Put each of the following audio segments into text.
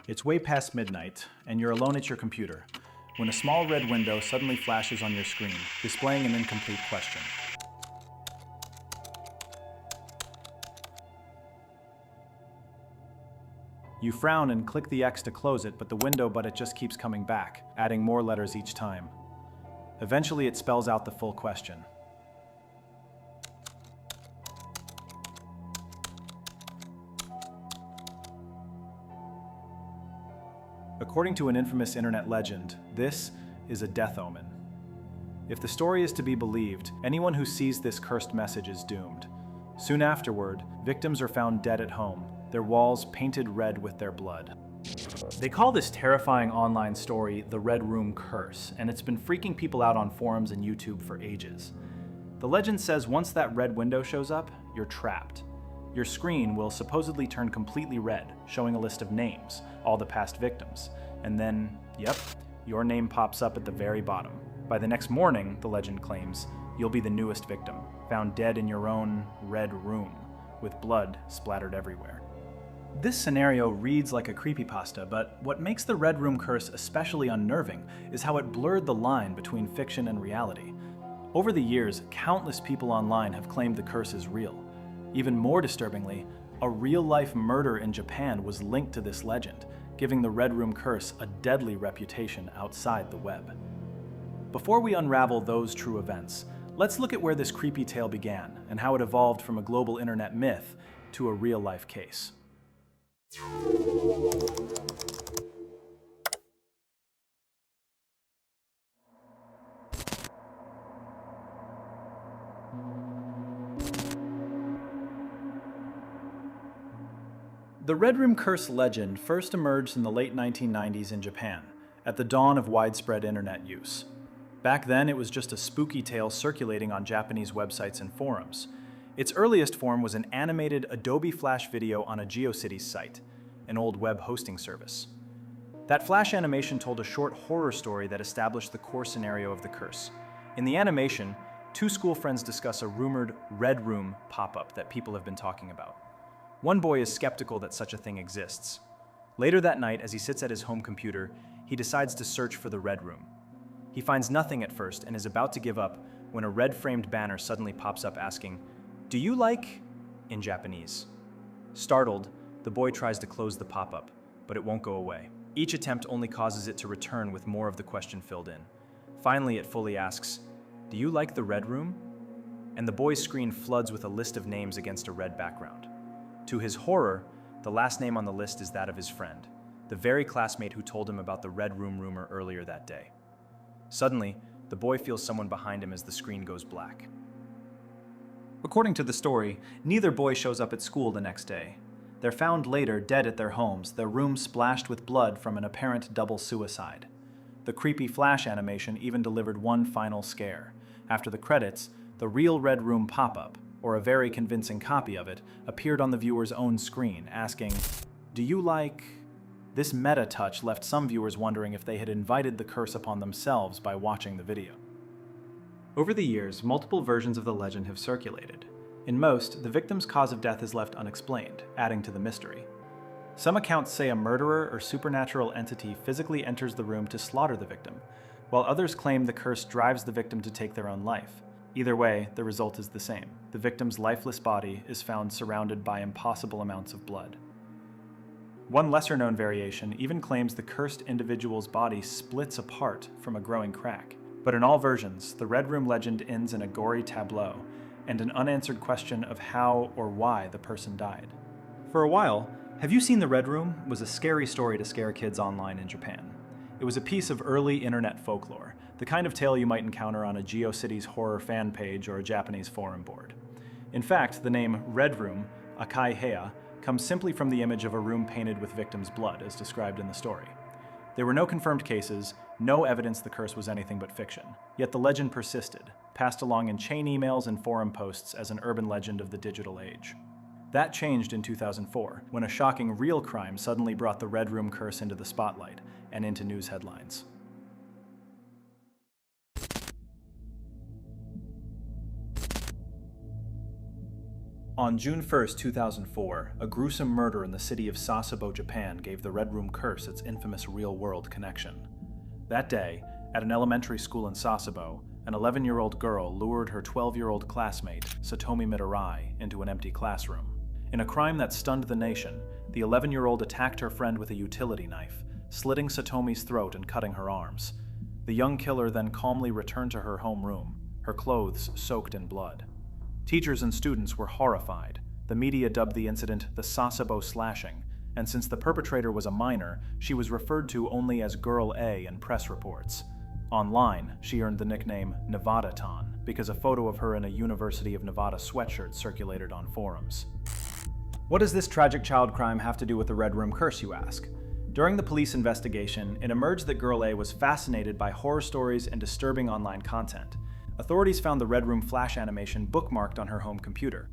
It's way past midnight, and you're alone at your computer, when a small red window suddenly flashes on your screen, displaying an incomplete question. You frown and click the X to close it, but it just keeps coming back, adding more letters each time. Eventually, it spells out the full question. According to an infamous internet legend, this is a death omen. If the story is to be believed, anyone who sees this cursed message is doomed. Soon afterward, victims are found dead at home, their walls painted red with their blood. They call this terrifying online story the Red Room Curse, and it's been freaking people out on forums and YouTube for ages. The legend says once that red window shows up, you're trapped. Your screen will supposedly turn completely red, showing a list of names, all the past victims. And then, yep, your name pops up at the very bottom. By the next morning, the legend claims, you'll be the newest victim, found dead in your own red room, with blood splattered everywhere. This scenario reads like a creepypasta, but what makes the Red Room Curse especially unnerving is how it blurred the line between fiction and reality. Over the years, countless people online have claimed the curse is real. Even more disturbingly, a real-life murder in Japan was linked to this legend, giving the Red Room Curse a deadly reputation outside the web. Before we unravel those true events, let's look at where this creepy tale began and how it evolved from a global internet myth to a real-life case. The Red Room Curse legend first emerged in the late 1990s in Japan, at the dawn of widespread internet use. Back then, it was just a spooky tale circulating on Japanese websites and forums. Its earliest form was an animated Adobe Flash video on a GeoCities site, an old web hosting service. That Flash animation told a short horror story that established the core scenario of the curse. In the animation, two school friends discuss a rumored Red Room pop-up that people have been talking about. One boy is skeptical that such a thing exists. Later that night, as he sits at his home computer, he decides to search for the Red Room. He finds nothing at first and is about to give up when a red-framed banner suddenly pops up asking, "Do you like?" in Japanese. Startled, the boy tries to close the pop-up, but it won't go away. Each attempt only causes it to return with more of the question filled in. Finally, it fully asks, "Do you like the Red Room?" And the boy's screen floods with a list of names against a red background. To his horror, the last name on the list is that of his friend, the very classmate who told him about the Red Room rumor earlier that day. Suddenly, the boy feels someone behind him as the screen goes black. According to the story, neither boy shows up at school the next day. They're found later dead at their homes, their rooms splashed with blood from an apparent double suicide. The creepy Flash animation even delivered one final scare. After the credits, the real Red Room pop-up, or a very convincing copy of it, appeared on the viewer's own screen, asking, "Do you like?" This meta touch left some viewers wondering if they had invited the curse upon themselves by watching the video. Over the years, multiple versions of the legend have circulated. In most, the victim's cause of death is left unexplained, adding to the mystery. Some accounts say a murderer or supernatural entity physically enters the room to slaughter the victim, while others claim the curse drives the victim to take their own life. Either way, the result is the same. The victim's lifeless body is found surrounded by impossible amounts of blood. One lesser-known variation even claims the cursed individual's body splits apart from a growing crack. But in all versions, the Red Room legend ends in a gory tableau and an unanswered question of how or why the person died. For a while, "Have you seen the Red Room?" was a scary story to scare kids online in Japan. It was a piece of early internet folklore, the kind of tale you might encounter on a GeoCities horror fan page or a Japanese forum board. In fact, the name Red Room, Akai Heya, comes simply from the image of a room painted with victims' blood, as described in the story. There were no confirmed cases, no evidence the curse was anything but fiction. Yet the legend persisted, passed along in chain emails and forum posts as an urban legend of the digital age. That changed in 2004, when a shocking real crime suddenly brought the Red Room curse into the spotlight and into news headlines. On June 1st, 2004, a gruesome murder in the city of Sasebo, Japan gave the Red Room curse its infamous real-world connection. That day, at an elementary school in Sasebo, an 11-year-old girl lured her 12-year-old classmate, Satomi Mitarai, into an empty classroom. In a crime that stunned the nation, the 11-year-old attacked her friend with a utility knife, slitting Satomi's throat and cutting her arms. The young killer then calmly returned to her homeroom, her clothes soaked in blood. Teachers and students were horrified. The media dubbed the incident the Sasebo Slashing, and since the perpetrator was a minor, she was referred to only as Girl A in press reports. Online, she earned the nickname Nevada-tan because a photo of her in a University of Nevada sweatshirt circulated on forums. What does this tragic child crime have to do with the Red Room curse, you ask? During the police investigation, it emerged that Girl A was fascinated by horror stories and disturbing online content. Authorities found the Red Room flash animation bookmarked on her home computer.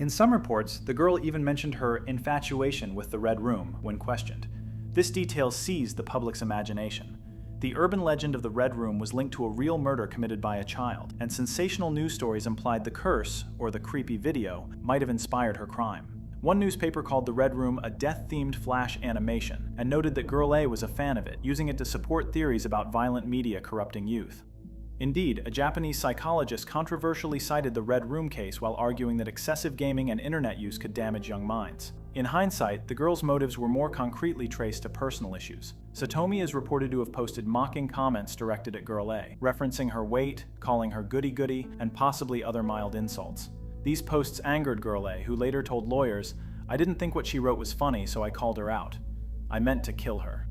In some reports, the girl even mentioned her infatuation with the Red Room when questioned. This detail seized the public's imagination. The urban legend of the Red Room was linked to a real murder committed by a child, and sensational news stories implied the curse, or the creepy video, might have inspired her crime. One newspaper called the Red Room a death-themed flash animation, and noted that Girl A was a fan of it, using it to support theories about violent media corrupting youth. Indeed, a Japanese psychologist controversially cited the Red Room case while arguing that excessive gaming and internet use could damage young minds. In hindsight, the girl's motives were more concretely traced to personal issues. Satomi is reported to have posted mocking comments directed at Girl A, referencing her weight, calling her goody-goody, and possibly other mild insults. These posts angered Girl A, who later told lawyers, "I didn't think what she wrote was funny, so I called her out. I meant to kill her."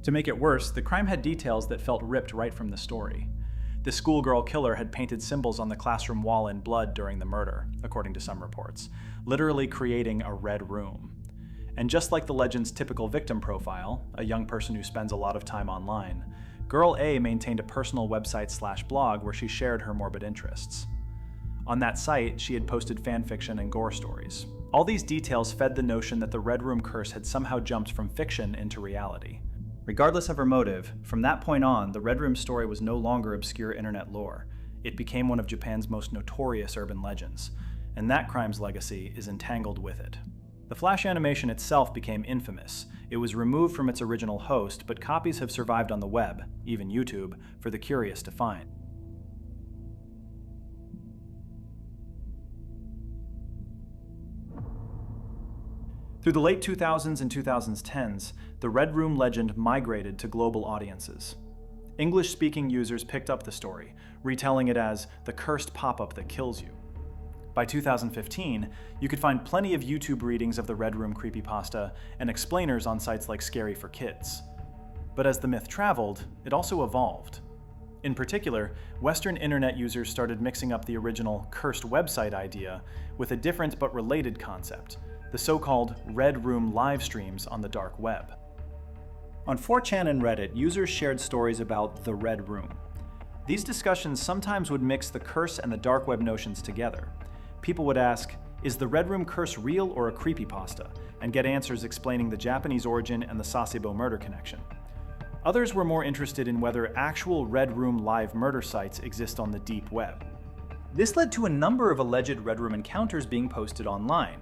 To make it worse, the crime had details that felt ripped right from the story. The schoolgirl killer had painted symbols on the classroom wall in blood during the murder, according to some reports, literally creating a red room. And just like the legend's typical victim profile, a young person who spends a lot of time online, Girl A maintained a personal website/blog where she shared her morbid interests. On that site, she had posted fanfiction and gore stories. All these details fed the notion that the Red Room curse had somehow jumped from fiction into reality. Regardless of her motive, from that point on, the Red Room story was no longer obscure internet lore. It became one of Japan's most notorious urban legends, and that crime's legacy is entangled with it. The flash animation itself became infamous. It was removed from its original host, but copies have survived on the web, even YouTube, for the curious to find. Through the late 2000s and 2010s, the Red Room legend migrated to global audiences. English-speaking users picked up the story, retelling it as the cursed pop-up that kills you. By 2015, you could find plenty of YouTube readings of the Red Room creepypasta and explainers on sites like Scary for Kids. But as the myth traveled, it also evolved. In particular, Western internet users started mixing up the original cursed website idea with a different but related concept, the so-called Red Room live streams on the dark web. On 4chan and Reddit, users shared stories about the Red Room. These discussions sometimes would mix the curse and the dark web notions together. People would ask, is the Red Room curse real or a creepypasta? And get answers explaining the Japanese origin and the Sasebo murder connection. Others were more interested in whether actual Red Room live murder sites exist on the deep web. This led to a number of alleged Red Room encounters being posted online.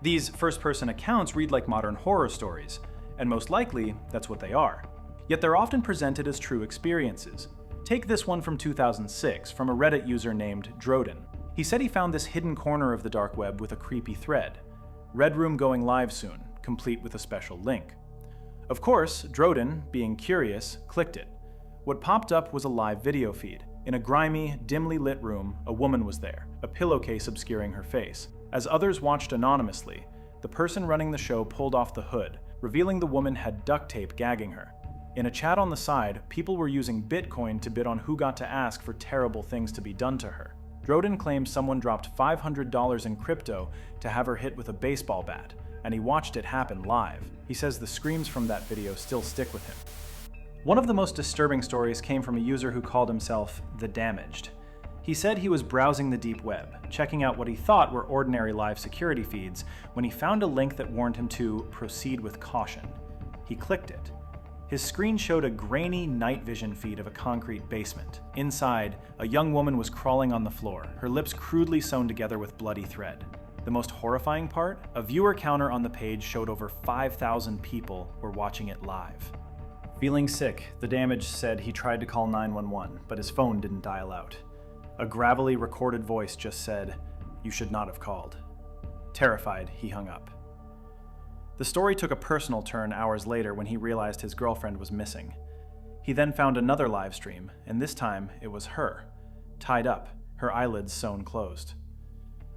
These first-person accounts read like modern horror stories, and most likely, that's what they are. Yet they're often presented as true experiences. Take this one from 2006 from a Reddit user named Droden. He said he found this hidden corner of the dark web with a creepy thread. Red Room going live soon, complete with a special link. Of course, Droden, being curious, clicked it. What popped up was a live video feed. In a grimy, dimly lit room, a woman was there, a pillowcase obscuring her face. As others watched anonymously, the person running the show pulled off the hood, revealing the woman had duct tape gagging her. In a chat on the side, people were using Bitcoin to bid on who got to ask for terrible things to be done to her. Droden claims someone dropped $500 in crypto to have her hit with a baseball bat, and he watched it happen live. He says the screams from that video still stick with him. One of the most disturbing stories came from a user who called himself The Damaged. He said he was browsing the deep web, checking out what he thought were ordinary live security feeds, when he found a link that warned him to proceed with caution. He clicked it. His screen showed a grainy night vision feed of a concrete basement. Inside, a young woman was crawling on the floor, her lips crudely sewn together with bloody thread. The most horrifying part? A viewer counter on the page showed over 5,000 people were watching it live. Feeling sick, the damage said he tried to call 911, but his phone didn't dial out. A gravelly recorded voice just said, "You should not have called." Terrified, he hung up. The story took a personal turn hours later when he realized his girlfriend was missing. He then found another live stream, and this time it was her, tied up, her eyelids sewn closed.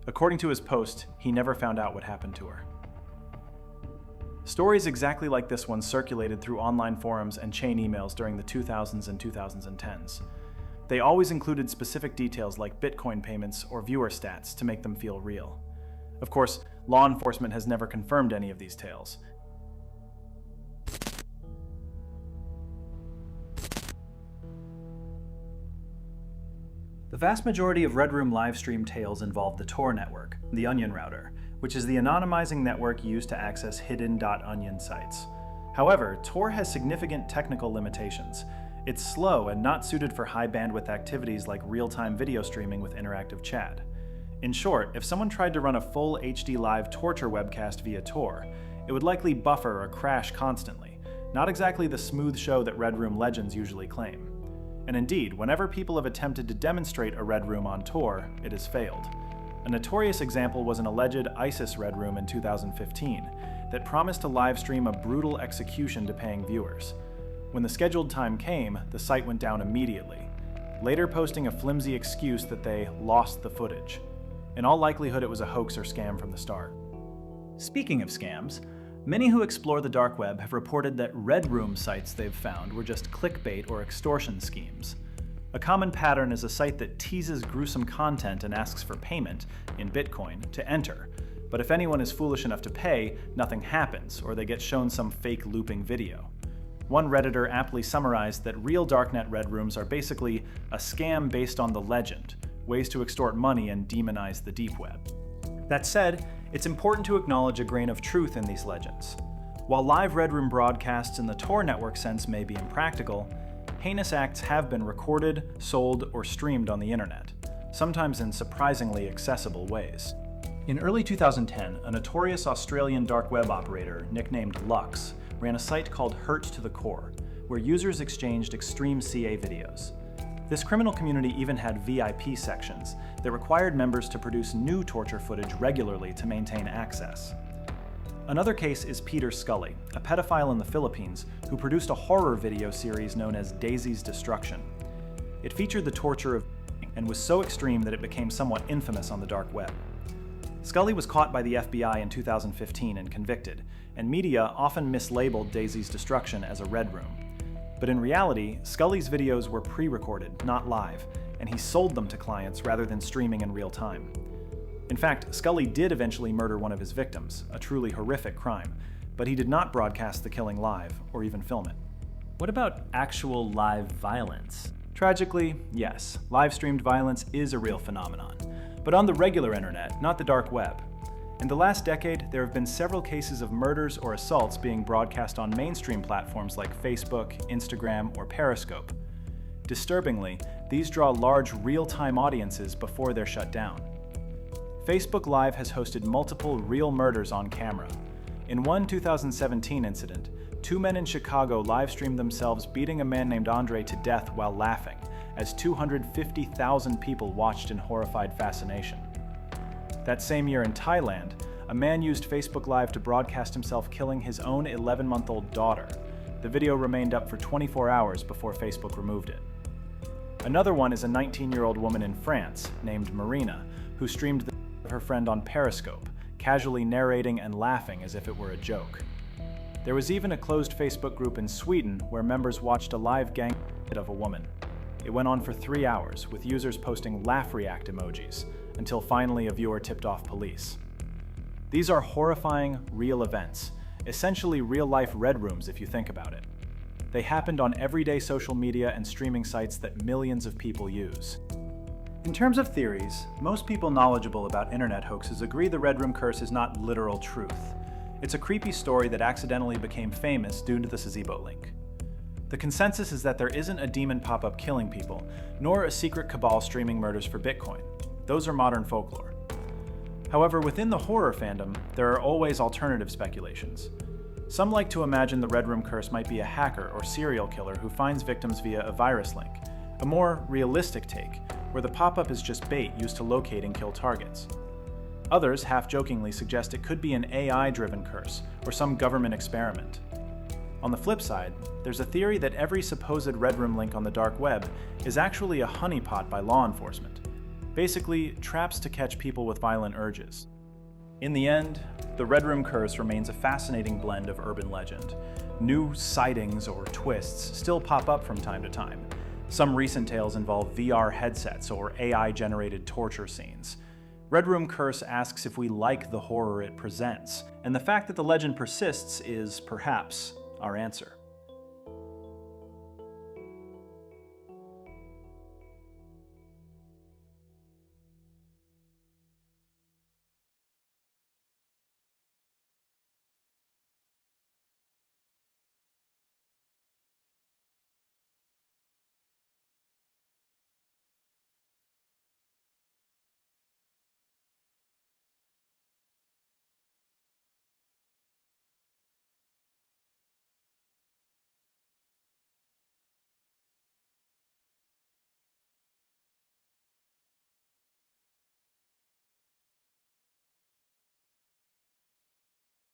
According to his post, he never found out what happened to her. Stories exactly like this one circulated through online forums and chain emails during the 2000s and 2010s. They always included specific details like Bitcoin payments or viewer stats to make them feel real. Of course, law enforcement has never confirmed any of these tales. The vast majority of Red Room livestream tales involve the Tor network, the Onion router, which is the anonymizing network used to access hidden .onion sites. However, Tor has significant technical limitations. It's slow and not suited for high bandwidth activities like real-time video streaming with interactive chat. In short, if someone tried to run a full HD live torture webcast via Tor, it would likely buffer or crash constantly, not exactly the smooth show that Red Room legends usually claim. And indeed, whenever people have attempted to demonstrate a Red Room on Tor, it has failed. A notorious example was an alleged ISIS Red Room in 2015 that promised to livestream a brutal execution to paying viewers. When the scheduled time came, the site went down immediately, later posting a flimsy excuse that they lost the footage. In all likelihood, it was a hoax or scam from the start. Speaking of scams, many who explore the dark web have reported that Red Room sites they've found were just clickbait or extortion schemes. A common pattern is a site that teases gruesome content and asks for payment, in Bitcoin, to enter. But if anyone is foolish enough to pay, nothing happens, or they get shown some fake looping video. One Redditor aptly summarized that real darknet Red Rooms are basically a scam based on the legend, ways to extort money and demonize the deep web. That said, it's important to acknowledge a grain of truth in these legends. While live Red Room broadcasts in the Tor network sense may be impractical, heinous acts have been recorded, sold, or streamed on the internet, sometimes in surprisingly accessible ways. In early 2010, a notorious Australian dark web operator, nicknamed Lux, ran a site called Hurt to the Core, where users exchanged extreme CA videos. This criminal community even had VIP sections that required members to produce new torture footage regularly to maintain access. Another case is Peter Scully, a pedophile in the Philippines who produced a horror video series known as Daisy's Destruction. It featured the torture of and was so extreme that it became somewhat infamous on the dark web. Scully was caught by the FBI in 2015 and convicted, and media often mislabeled Daisy's Destruction as a Red Room. But in reality, Scully's videos were pre-recorded, not live, and he sold them to clients rather than streaming in real time. In fact, Scully did eventually murder one of his victims, a truly horrific crime, but he did not broadcast the killing live, or even film it. What about actual live violence? Tragically, yes, live-streamed violence is a real phenomenon, but on the regular internet, not the dark web. In the last decade, there have been several cases of murders or assaults being broadcast on mainstream platforms like Facebook, Instagram, or Periscope. Disturbingly, these draw large real-time audiences before they're shut down. Facebook Live has hosted multiple real murders on camera. In one 2017 incident, two men in Chicago live-streamed themselves beating a man named Andre to death while laughing, as 250,000 people watched in horrified fascination. That same year in Thailand, a man used Facebook Live to broadcast himself killing his own 11-month-old daughter. The video remained up for 24 hours before Facebook removed it. Another one is a 19-year-old woman in France named Marina, who streamed the of her friend on Periscope, casually narrating and laughing as if it were a joke. There was even a closed Facebook group in Sweden where members watched a live gang of a woman. It went on for 3 hours, with users posting laugh react emojis, until finally a viewer tipped off police. These are horrifying, real events, essentially real-life Red Rooms if you think about it. They happened on everyday social media and streaming sites that millions of people use. In terms of theories, most people knowledgeable about internet hoaxes agree the Red Room curse is not literal truth. It's a creepy story that accidentally became famous due to the Sasebo link. The consensus is that there isn't a demon pop-up killing people, nor a secret cabal streaming murders for Bitcoin. Those are modern folklore. However, within the horror fandom, there are always alternative speculations. Some like to imagine the Red Room Curse might be a hacker or serial killer who finds victims via a virus link, a more realistic take, where the pop-up is just bait used to locate and kill targets. Others half-jokingly suggest it could be an AI-driven curse or some government experiment. On the flip side, there's a theory that every supposed Red Room link on the dark web is actually a honeypot by law enforcement. Basically, traps to catch people with violent urges. In the end, the Red Room Curse remains a fascinating blend of urban legend. New sightings or twists still pop up from time to time. Some recent tales involve VR headsets or AI-generated torture scenes. Red Room Curse asks if we like the horror it presents, and the fact that the legend persists is, perhaps, our answer.